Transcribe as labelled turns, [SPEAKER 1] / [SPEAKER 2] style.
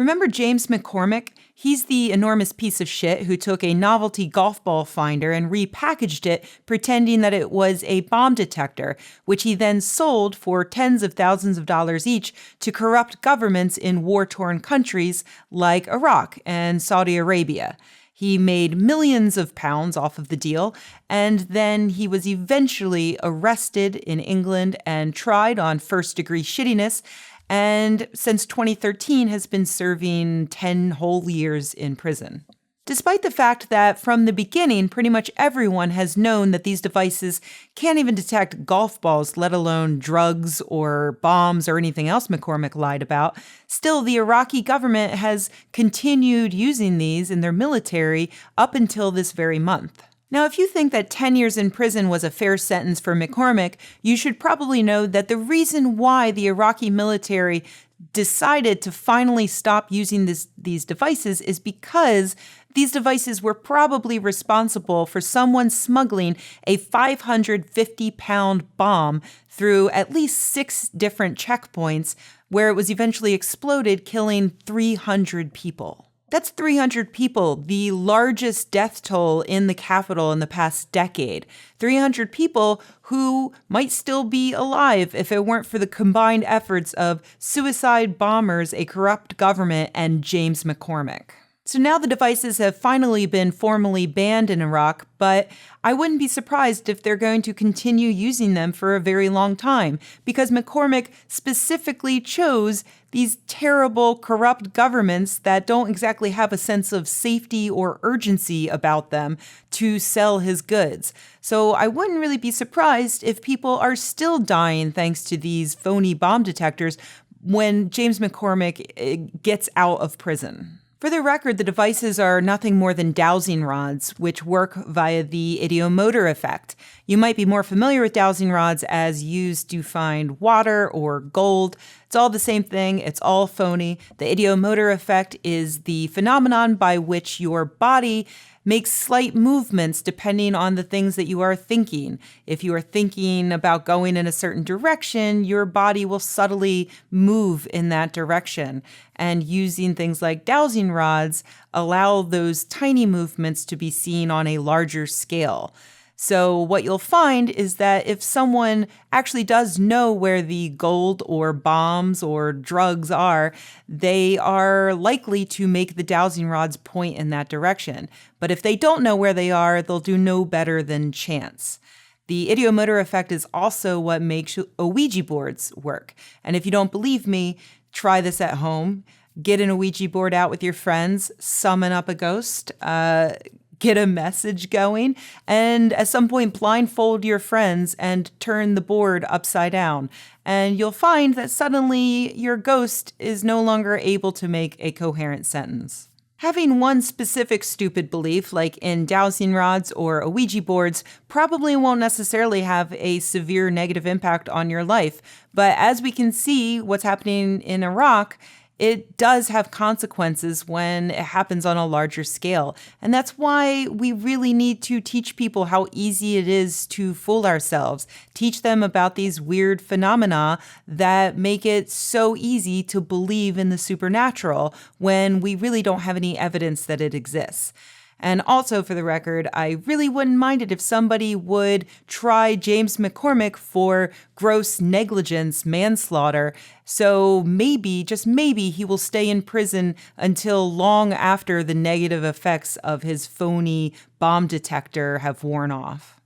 [SPEAKER 1] Remember James McCormick? He's the enormous piece of shit who took a novelty golf ball finder and repackaged it, pretending that it was a bomb detector, which he then sold for tens of thousands of dollars each to corrupt governments in war-torn countries like Iraq and Saudi Arabia. He made millions of pounds off of the deal, and then he was eventually arrested in England and tried on first-degree shittiness, and since 2013 has been serving 10 whole years in prison. Despite the fact that from the beginning, pretty much everyone has known that these devices can't even detect golf balls, let alone drugs or bombs or anything else McCormick lied about, still the Iraqi government has continued using these in their military up until this very month. Now, if you think that 10 years in prison was a fair sentence for McCormick, you should probably know that the reason why the Iraqi military decided to finally stop using these devices is because these devices were probably responsible for someone smuggling a 550-pound bomb through at least 6 different checkpoints where it was eventually exploded, killing 300 people. That's 300 people, the largest death toll in the capital in the past decade. 300 people who might still be alive if it weren't for the combined efforts of suicide bombers, a corrupt government, and James McCormick. So now the devices have finally been formally banned in Iraq, but I wouldn't be surprised if they're going to continue using them for a very long time, because McCormick specifically chose these terrible, corrupt governments that don't exactly have a sense of safety or urgency about them to sell his goods. So I wouldn't really be surprised if people are still dying thanks to these phony bomb detectors when James McCormick gets out of prison. For the record, the devices are nothing more than dowsing rods, which work via the ideomotor effect. You might be more familiar with dowsing rods as used to find water or gold. It's all the same thing. It's all phony. The ideomotor effect is the phenomenon by which your body makes slight movements depending on the things that you are thinking. If you are thinking about going in a certain direction, your body will subtly move in that direction. And using things like dowsing rods allow those tiny movements to be seen on a larger scale. So what you'll find is that if someone actually does know where the gold or bombs or drugs are, they are likely to make the dowsing rods point in that direction. But if they don't know where they are, they'll do no better than chance. The ideomotor effect is also what makes Ouija boards work. And if you don't believe me, try this at home. Get an Ouija board out with your friends, summon up a ghost, get a message going, and at some point blindfold your friends and turn the board upside down. And you'll find that suddenly your ghost is no longer able to make a coherent sentence. Having one specific stupid belief, like in dowsing rods or Ouija boards, probably won't necessarily have a severe negative impact on your life. But as we can see what's happening in Iraq, it does have consequences when it happens on a larger scale. And that's why we really need to teach people how easy it is to fool ourselves. Teach them about these weird phenomena that make it so easy to believe in the supernatural when we really don't have any evidence that it exists. And also, for the record, I really wouldn't mind it if somebody would try James McCormick for gross negligence, manslaughter. So maybe, just maybe, he will stay in prison until long after the negative effects of his phony bomb detector have worn off.